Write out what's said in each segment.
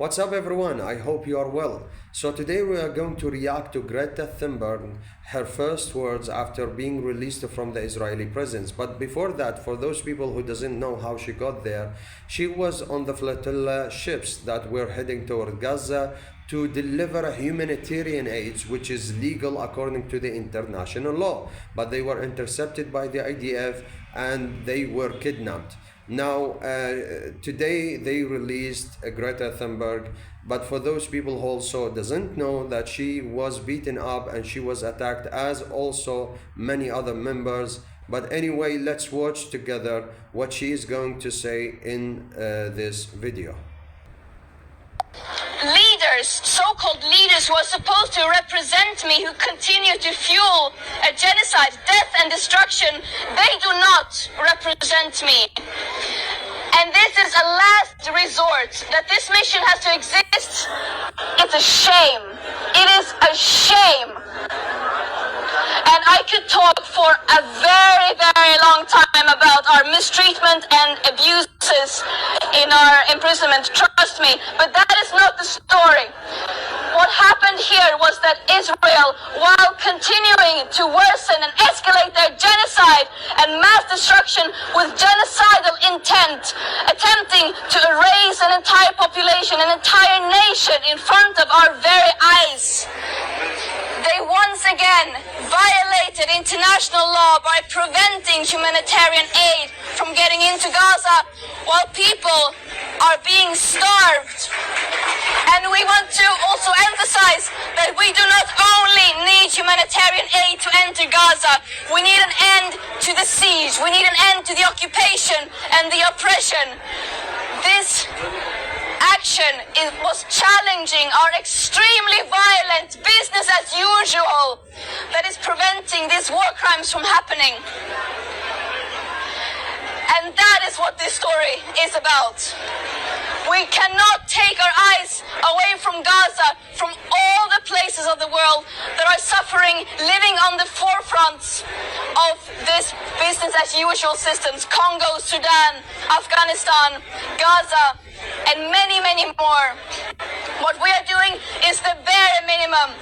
What's up everyone? I hope you are well. So today we are going to react to Greta Thunberg, her first words after being released from the Israeli prisons. But before that, for those people who doesn't know how she got there, she was on the flotilla ships that were heading toward Gaza to deliver humanitarian aid, which is legal according to the international law. But they were intercepted by the IDF and they were kidnapped. Now, today they released Greta Thunberg, but for those people who also doesn't know that she was beaten up and she was attacked as also many other members. But anyway, let's watch together what she is going to say in this video. Leaders, so-called leaders who are supposed to represent me, who continue to fuel a genocide, death and destruction, they do not represent me. And this is a last resort, that this mission has to exist. It's a shame. It is a shame. And I could talk for a very, very long time about our mistreatment and abuses in our imprisonment, trust me, but that is not the story. What happened here was that Israel, while continuing to worsen and escalate their genocide and mass destruction with genocidal intent, attempting to erase an entire population, an entire nation in front of our very eyes, they once again violated international law by preventing humanitarian aid from getting into Gaza while people are being starved. And we want to also emphasize that we do not only need humanitarian aid to enter Gaza, we need an end to the siege, we need an end to the occupation and the oppression. This action was challenging our extremely violent business as usual that is preventing these war crimes from happening. And that is what this story is about. We cannot take our eyes away from Gaza, from all the places of the world that are suffering, living on the forefronts of this business as usual systems. Congo, Sudan, Afghanistan, Gaza, and many, many more. What we are doing is the bare minimum.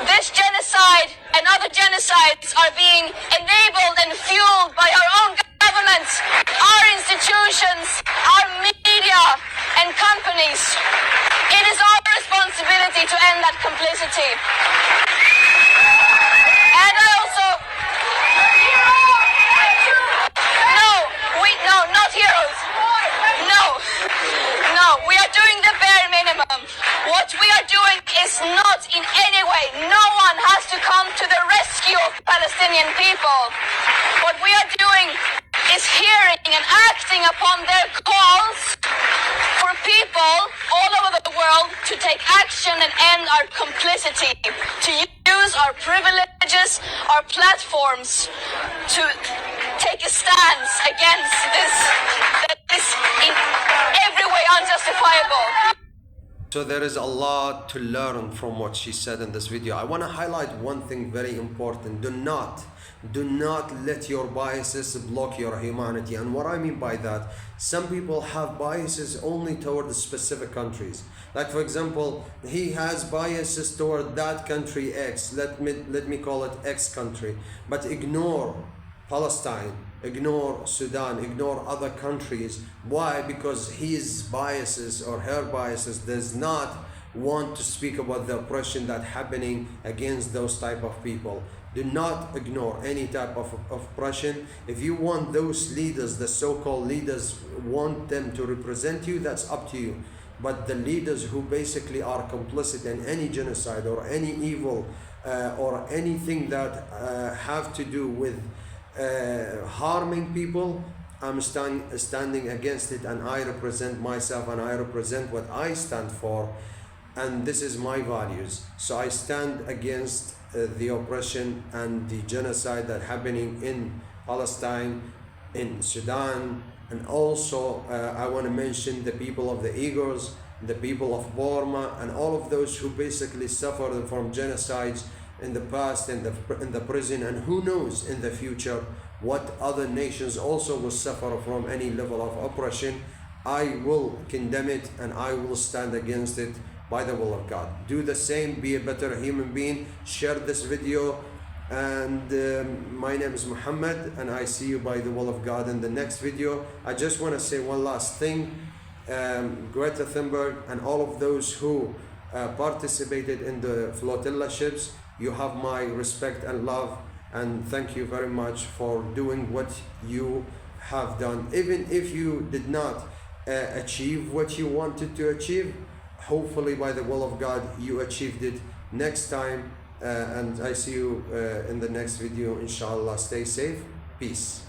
This genocide and other genocides are being enabled and fueled by our own governments, our institutions, our media and companies. It is our responsibility to end that complicity. And I also... No, not heroes. No, we are doing the bare minimum. What we are doing is not in any way, no one has to come to the rescue of Palestinian people. What we are doing is hearing and acting upon their calls for people all over the world to take action and end our complicity, to use our privileges, our platforms to take a stance against this that is in every way unjustifiable. So there is a lot to learn from what she said in this video. I want to highlight one thing very important. Do not let your biases block your humanity. And what I mean by that, some people have biases only toward specific countries. Like for example, he has biases toward that country X, let me call it X country, but ignore Palestine, ignore Sudan, ignore other countries. Why? Because his biases or her biases does not want to speak about the oppression that's happening against those type of people. Do not ignore any type of oppression. If you want those leaders, the so-called leaders, want them to represent you, that's up to you. But the leaders who basically are complicit in any genocide or any evil or anything that have to do with harming people, I'm standing against it, and I represent myself and I represent what I stand for, and this is my values. So I stand against the oppression and the genocide that's happening in Palestine, in Sudan, and also I want to mention the people of the Uyghurs, the people of Burma, and all of those who basically suffered from genocides in the past, in the prison, and who knows in the future what other nations also will suffer from any level of oppression. I will condemn it and I will stand against it by the will of God. Do the same, be a better human being, share this video, and my name is Muhammad, and I see you by the will of God in the next video. I just want to say one last thing. Greta Thunberg and all of those who participated in the flotilla ships, you have my respect and love, and thank you very much for doing what you have done. Even if you did not achieve what you wanted to achieve, hopefully by the will of God you achieved it next time. And I see you in the next video, inshallah. Stay safe. Peace.